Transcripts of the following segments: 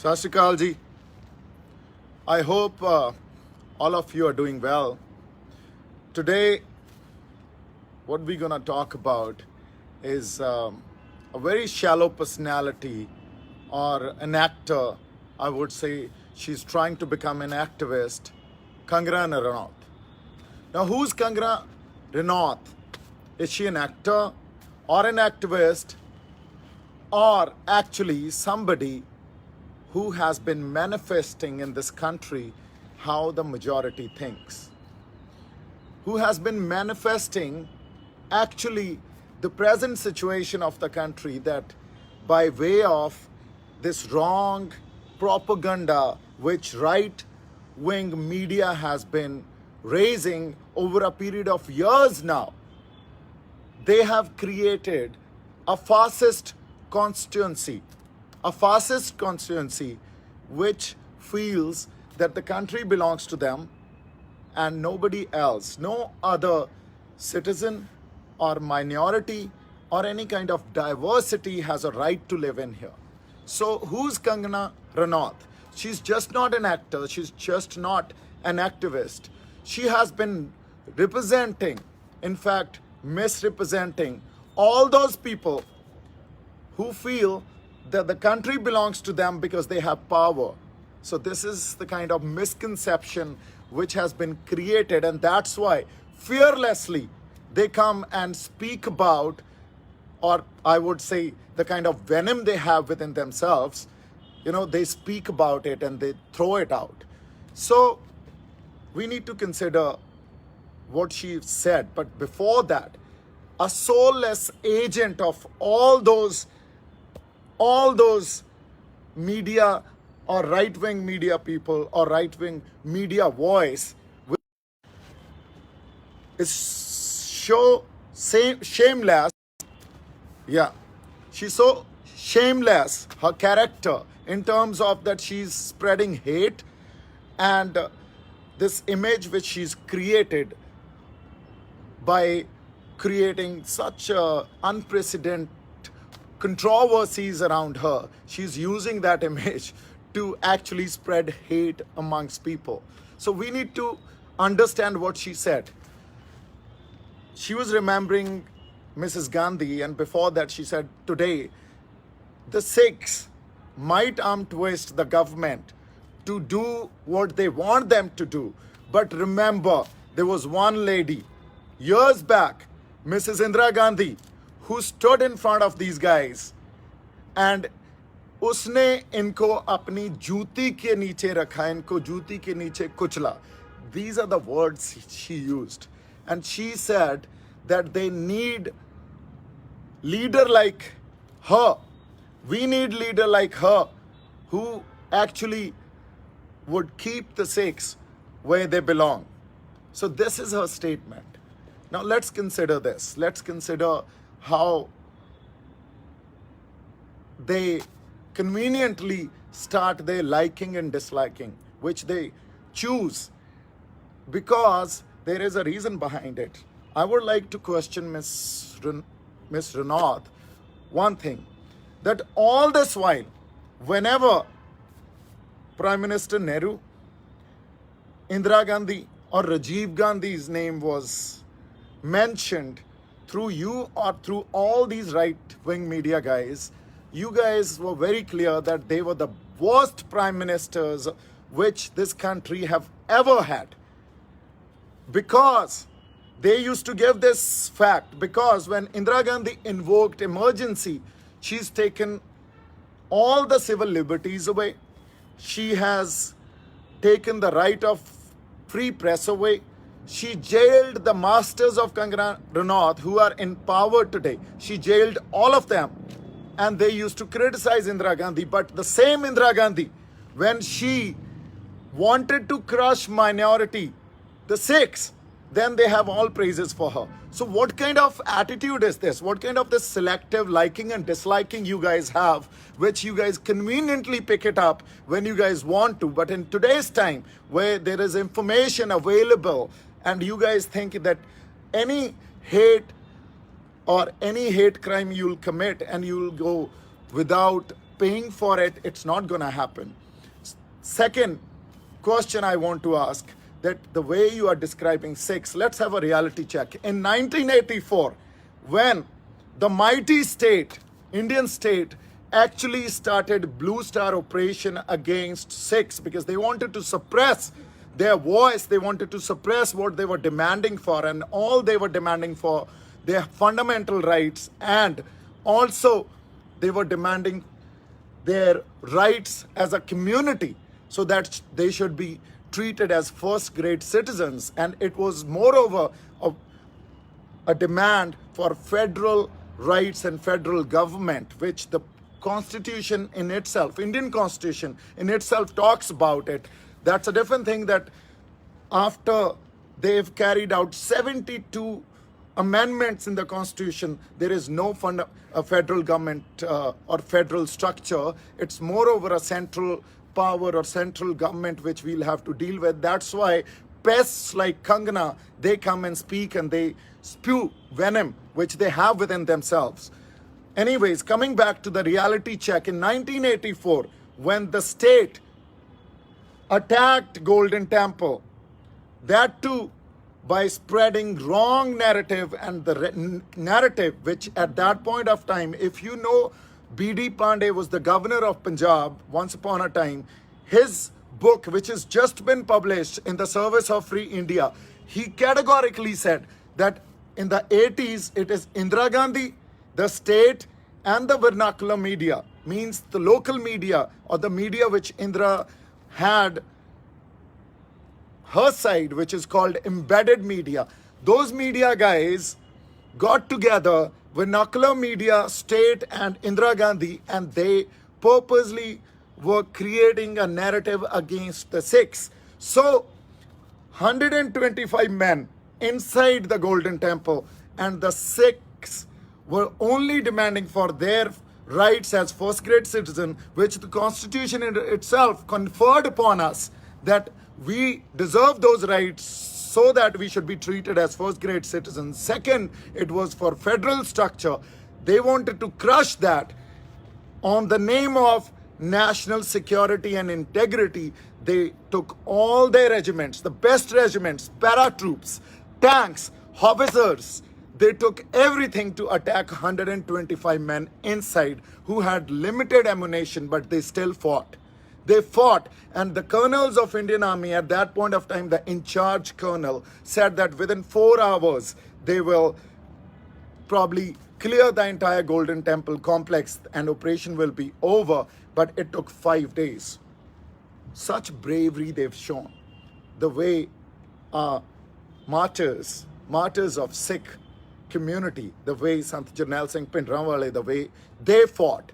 Sat Shri Akal ji. I hope all of you are doing well. Today, what we're going to talk about is a very shallow personality or an actor. I would say she's trying to become an activist, Kangana Ranaut. Now, who's Kangana Ranaut? Is she an actor or an activist or actually somebody who has been manifesting in this country how the majority thinks? Who has been manifesting actually the present situation of the country, that by way of this wrong propaganda which right-wing media has been raising over a period of years now, they have created a fascist constituency which feels that the country belongs to them and nobody else. No other citizen or minority or any kind of diversity has a right to live in here. So who's Kangana Ranaut? She's just not an actor. She's just not an activist. She has been representing, in fact, misrepresenting all those people who feel that the country belongs to them because they have power. So this is the kind of misconception which has been created, and that's why fearlessly they come and speak about, or I would say the kind of venom they have within themselves, they speak about it and they throw it out. So we need to consider what she said. But before that, a soulless agent of all those media or right-wing media people or right-wing media voice is so shameless. Yeah, she's so shameless, her character, in terms of that she's spreading hate and this image which she's created by creating such unprecedented controversies around her. She's using that image to actually spread hate amongst people. So we need to understand what she said. She was remembering Mrs. Gandhi, and before that she said, today the Sikhs might arm twist the government to do what they want them to do. But remember, there was one lady years back, Mrs. Indira Gandhi, who stood in front of these guys and उसने इनको अपनी जूती के नीचे रखा, इनको जूती के नीचे कुचला. These are the words she used. And she said that they need leader like her. We need leader like her who actually would keep the Sikhs where they belong. So this is her statement. Now let's consider this. Let's consider how they conveniently start their liking and disliking, which they choose because there is a reason behind it. I would like to question Miss Ranaut one thing, that all this while, whenever Prime Minister Nehru, Indira Gandhi or Rajiv Gandhi's name was mentioned through you or through all these right-wing media guys, you guys were very clear that they were the worst prime ministers which this country have ever had. Because they used to give this fact, because when Indira Gandhi invoked emergency, she's taken all the civil liberties away. She has taken the right of free press away. She jailed the masters of Kangana Ranaut who are in power today. She jailed all of them. And they used to criticize Indira Gandhi. But the same Indira Gandhi, when she wanted to crush minority, the Sikhs, then they have all praises for her. So what kind of attitude is this? What kind of this selective liking and disliking you guys have, which you guys conveniently pick it up when you guys want to? But in today's time, where there is information available, and you guys think that any hate or any hate crime you'll commit and you'll go without paying for it, it's not going to happen. Second question I want to ask, that the way you are describing Sikhs, let's have a reality check. In 1984, when the mighty state, Indian state, actually started Blue Star operation against Sikhs because they wanted to suppress their voice, they wanted to suppress what they were demanding for, and all they were demanding for their fundamental rights, and also they were demanding their rights as a community, so that they should be treated as first-grade citizens. And it was moreover a demand for federal rights and federal government, which the Constitution in itself, Indian Constitution in itself talks about it. That's a different thing, that after they've carried out 72 amendments in the Constitution, there is no federal government or federal structure. It's moreover a central power or central government which we'll have to deal with. That's why pests like Kangana, they come and speak and they spew venom which they have within themselves. Anyways, coming back to the reality check, in 1984, when the state attacked Golden Temple, that too by spreading wrong narrative, and the narrative which at that point of time, if you know, B.D. Pandey was the governor of Punjab once upon a time. His book, which has just been published, In the Service of Free India, he categorically said that in the 80s, it is Indira Gandhi, the state, and the vernacular media, means the local media or the media which Indira had her side, which is called embedded media. Those media guys got together, vernacular media, state, and Indira Gandhi, and they purposely were creating a narrative against the Sikhs. So 125 men inside the Golden Temple, and the Sikhs were only demanding for their rights as first-grade citizen, which the Constitution in itself conferred upon us, that we deserve those rights so that we should be treated as first-grade citizens. Second, it was for federal structure. They wanted to crush that. On the name of national security and integrity, they took all their regiments, the best regiments, paratroops, tanks, howitzers. They took everything to attack 125 men inside who had limited ammunition, but they still fought. They fought, and the colonels of Indian Army at that point of time, the in-charge colonel, said that within 4 hours, they will probably clear the entire Golden Temple complex and operation will be over, but it took 5 days. Such bravery they've shown. The way martyrs of Sikh community, the way Sant Jarnail Singh Bhindranwale, the way they fought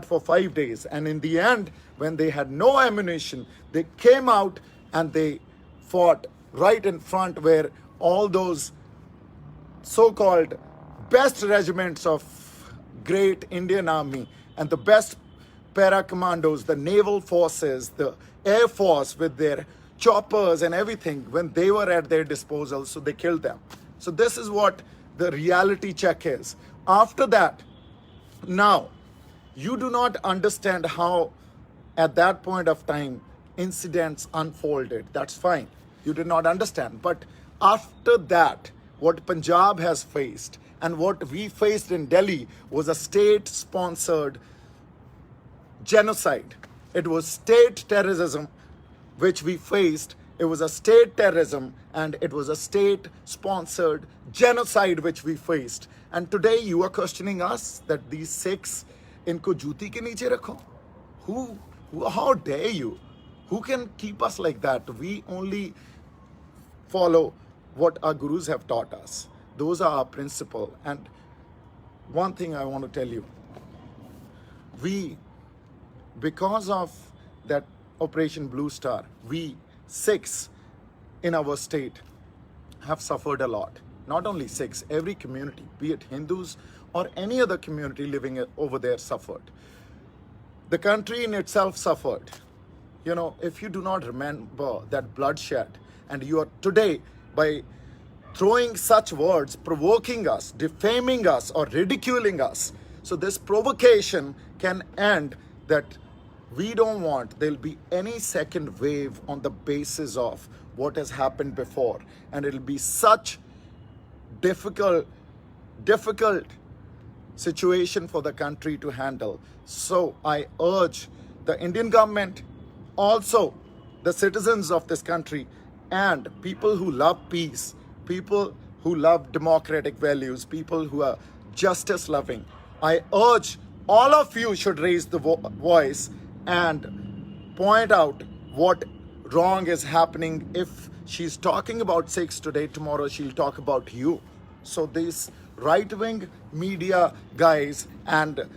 for 5 days, and in the end, when they had no ammunition, they came out and they fought right in front where all those so-called best regiments of great Indian Army and the best para-commandos, the naval forces, the air force with their choppers and everything, when they were at their disposal, so they killed them. So this is what the reality check is. After that, now, you do not understand how at that point of time incidents unfolded. That's fine. You did not understand. But after that, what Punjab has faced and what we faced in Delhi was a state-sponsored genocide. It was state terrorism which we faced. It was a state terrorism, and it was a state-sponsored genocide which we faced. And today you are questioning us that these Sikhs, inko juti ke niche rakho? How dare you? Who can keep us like that? We only follow what our gurus have taught us. Those are our principle. And one thing I want to tell you, because of that Operation Blue Star, we Sikhs in our state have suffered a lot. Not only Sikhs, every community, be it Hindus or any other community living over there, suffered. The country in itself suffered. You know, if you do not remember that bloodshed, and you are today, by throwing such words, provoking us, defaming us, or ridiculing us, so this provocation can end that we don't want there'll be any second wave on the basis of what has happened before, and it'll be such difficult situation for the country to handle. So I urge the Indian government, also the citizens of this country, and people who love peace, people who love democratic values, people who are justice loving. I urge all of you should raise the voice and point out what wrong is happening. If she's talking about Sikhs today, tomorrow she'll talk about you. So these right-wing media guys and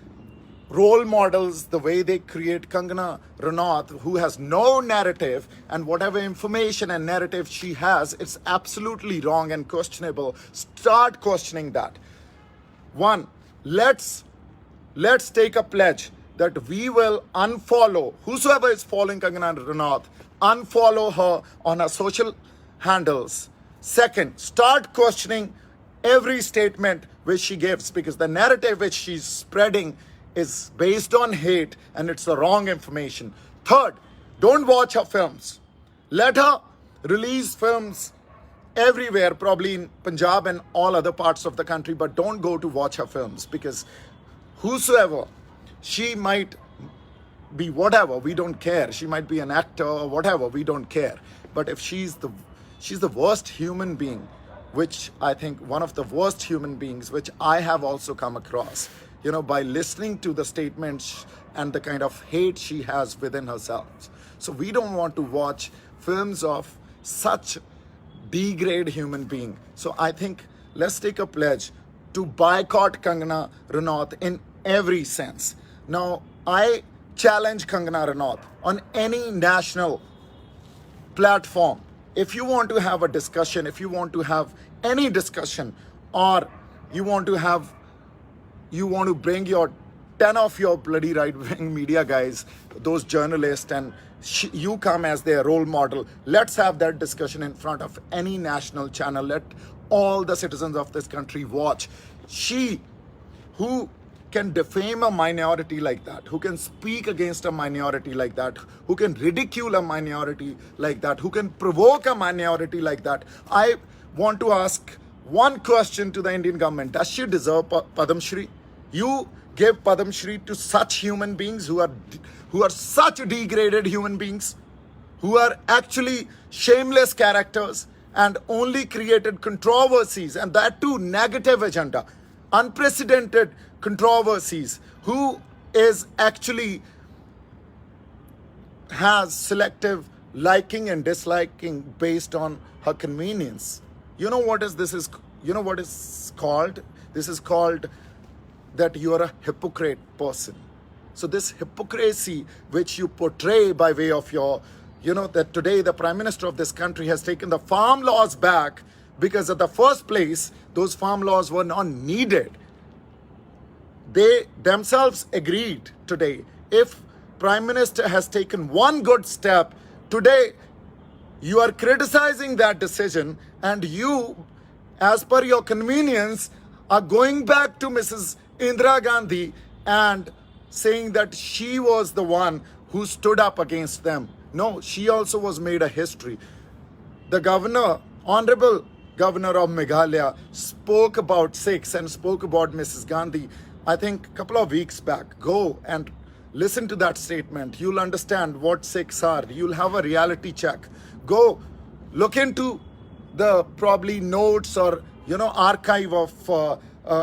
role models, the way they create Kangana Ranaut, who has no narrative, and whatever information and narrative she has, it's absolutely wrong and questionable. Start questioning that. One, let's take a pledge that we will unfollow whosoever is following Kangana Ranaut, unfollow her on her social handles. Second, start questioning every statement which she gives, because the narrative which she's spreading is based on hate and it's the wrong information. Third, don't watch her films. Let her release films everywhere, probably in Punjab and all other parts of the country, but don't go to watch her films, because whosoever, she might be whatever, we don't care. She might be an actor or whatever, we don't care. But if she's the worst human being, which I think one of the worst human beings which I have also come across, by listening to the statements and the kind of hate she has within herself. So we don't want to watch films of such degrade human being. So I think let's take a pledge to boycott Kangana Ranaut in every sense. Now, I challenge Kangana Ranaut on any national platform. If you want to have a discussion, if you want to have any discussion, or you want to bring your 10 of your bloody right-wing media guys, those journalists, and you come as their role model, let's have that discussion in front of any national channel. Let all the citizens of this country watch. She who can defame a minority like that, who can speak against a minority like that, who can ridicule a minority like that, who can provoke a minority like that. I want to ask one question to the Indian government. Does she deserve Padam Shri? You give Padam Shri to such human beings who are such degraded human beings, who are actually shameless characters and only created controversies, and that too negative agenda, unprecedented controversies, who is actually has selective liking and disliking based on her convenience. You know what is called? This is called that you are a hypocrite person. So this hypocrisy which you portray by way of your, that today the Prime Minister of this country has taken the farm laws back, because at the first place, those farm laws were not needed. They themselves agreed today. If Prime Minister has taken one good step, today you are criticizing that decision, and you, as per your convenience, are going back to Mrs. Indira Gandhi and saying that she was the one who stood up against them. No, she also was made a history. The governor, Honorable Governor of Meghalaya, spoke about Sikhs and spoke about Mrs. Gandhi, I think a couple of weeks back. Go and listen to that statement. You'll understand what Sikhs are. You'll have a reality check. Go look into the probably notes or archive of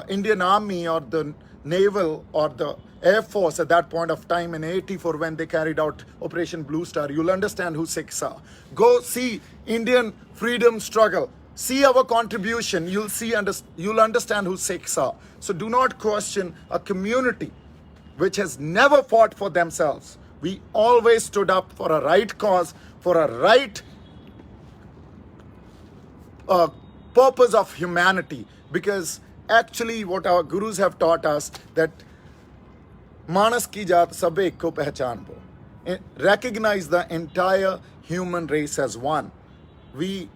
Indian Army or the Naval or the Air Force at that point of time in 84 when they carried out Operation Blue Star. You'll understand who Sikhs are. Go see Indian freedom struggle. See our contribution. You'll understand who Sikhs are. So do not question a community which has never fought for themselves. We always stood up for a right cause, for a right purpose of humanity, because actually what our gurus have taught us, that Manas ki jaat sab ek ko pehchan bo. Recognize the entire human race as one. We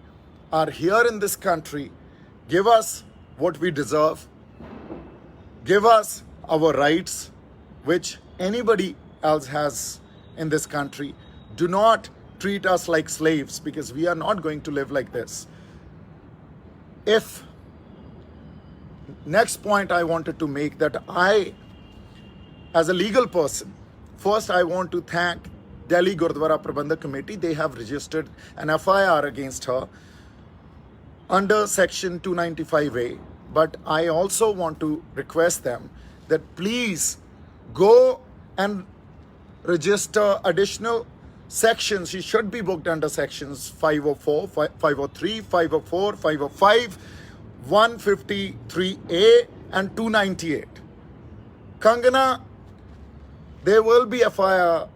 are here in this country. Give us what we deserve. Give us our rights, which anybody else has in this country. Do not treat us like slaves, because we are not going to live like this. If next point I wanted to make, that I, as a legal person, first I want to thank Delhi Gurdwara Prabandhak Committee. They have registered an FIR against her under section 295A. But I also want to request them that please go and register additional sections. She should be booked under sections 504, 503, 504, 505, 153A and 298. Kangana, there will be FIR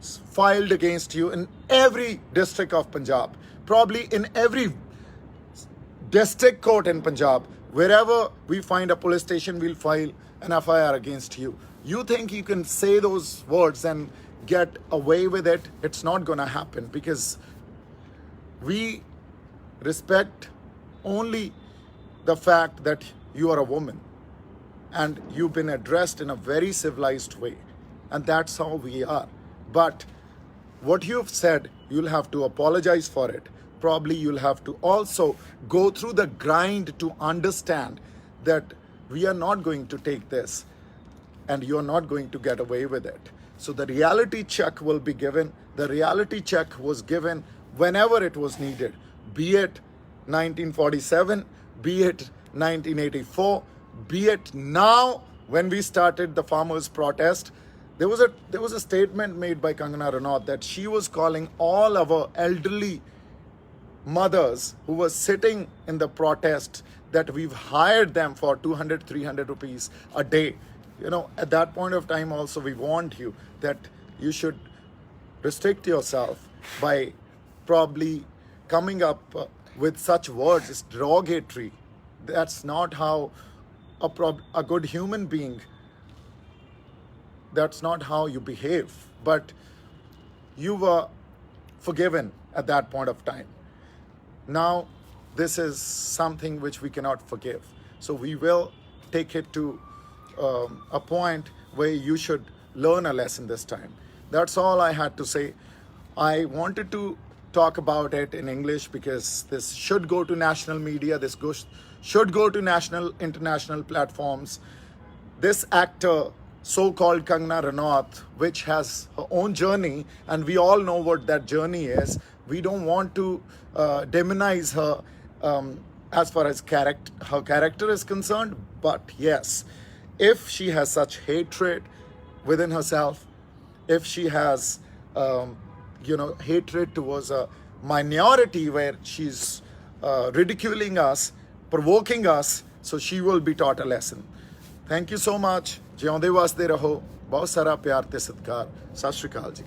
filed against you in every district of Punjab, probably in every district court in Punjab. Wherever we find a police station, we'll file an FIR against you. You think you can say those words and get away with it? It's not going to happen, because we respect only the fact that you are a woman and you've been addressed in a very civilized way, and that's how we are. But what you've said, you'll have to apologize for it. Probably you'll have to also go through the grind to understand that we are not going to take this and you're not going to get away with it. So the reality check will be given. The reality check was given whenever it was needed, be it 1947, be it 1984, be it now when we started the farmers' protest. There was a statement made by Kangana Ranaut that she was calling all our elderly mothers who were sitting in the protest that we've hired them for 200, 300 rupees a day. At that point of time also we warned you that you should restrict yourself by probably coming up with such words. It's derogatory. That's not how a good human being, that's not how you behave. But you were forgiven at that point of time. Now, this is something which we cannot forgive. So we will take it to a point where you should learn a lesson this time. That's all I had to say. I wanted to talk about it in English because this should go to national media. This should go to national, international platforms. This actor, so-called Kangana Ranaut, which has her own journey, and we all know what that journey is. We don't want to demonize her as far as her character is concerned. But yes, if she has such hatred within herself, if she has hatred towards a minority where she's ridiculing us, provoking us, so she will be taught a lesson. Thank you so much. ਜਿਉਂਦੇ ਵਸਦੇ ਰਹੋ। ਬਹੁਤ ਸਾਰਾ ਪਿਆਰ ਤੇ ਸਤਿਕਾਰ। ਸਤਿ ਸ਼੍ਰੀ ਅਕਾਲ ਜੀ।